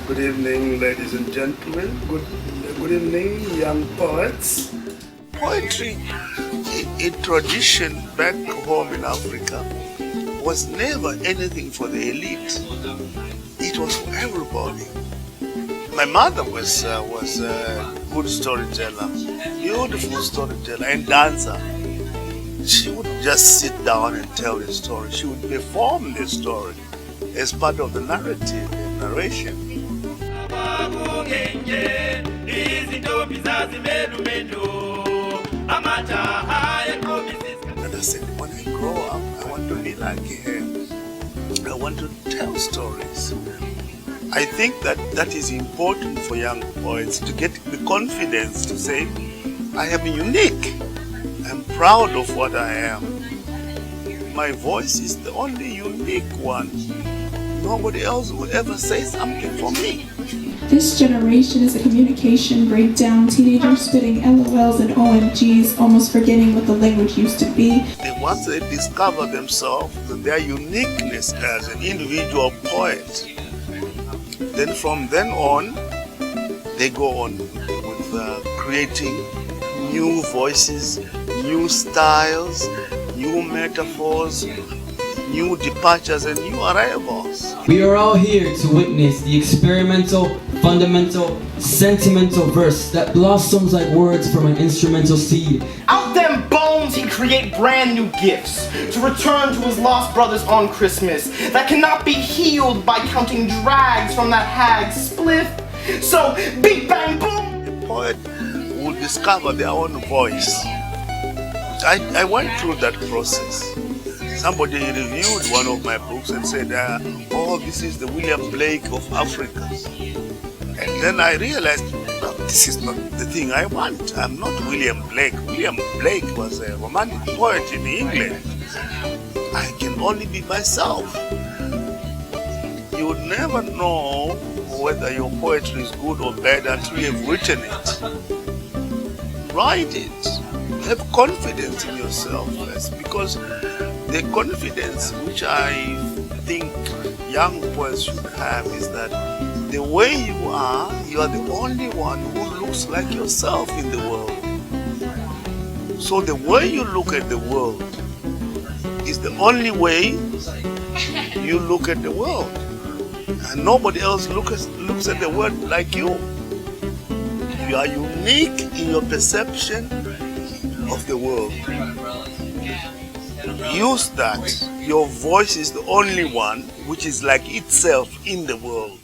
Good evening, ladies and gentlemen. Good evening, young poets. Poetry, a tradition back home in Africa, was never anything for the elite. It was for everybody. My mother was a good storyteller, beautiful storyteller and dancer. She wouldn't just sit down and tell a story. She would perform the story as part of the narrative and narration. And I said, when I grow up, I want to be like him. I want to tell stories. I think that is important for young poets, to get the confidence to say, I am unique. I'm proud of what I am. My voice is the only unique one. Nobody else will ever say something for me. This generation is a communication breakdown, teenagers spitting LOLs and OMGs, almost forgetting what the language used to be. Once they discover themselves, their uniqueness as an individual poet, then from then on, they go on with creating new voices, new styles, new metaphors, new departures and new arrivals. We are all here to witness the experimental, fundamental, sentimental verse that blossoms like words from an instrumental seed. Out them bones he create brand new gifts to return to his lost brothers on Christmas that cannot be healed by counting drags from that hag's spliff. So beat bang boom! The poet will discover their own voice. I went through that process. Somebody reviewed one of my books and said, oh, this is the William Blake of Africa. And then I realized, no, this is not the thing I want. I'm not William Blake. William Blake was a romantic poet in England. I can only be myself. You would never know whether your poetry is good or bad until you've written it. Write it. Have confidence in yourself first, because the confidence which I think young poets should have is that the way you are the only one who looks like yourself in the world. So the way you look at the world is the only way you look at the world. And nobody else looks at the world like you. You are unique in your perception of the world. Use that. Your voice is the only one which is like itself in the world.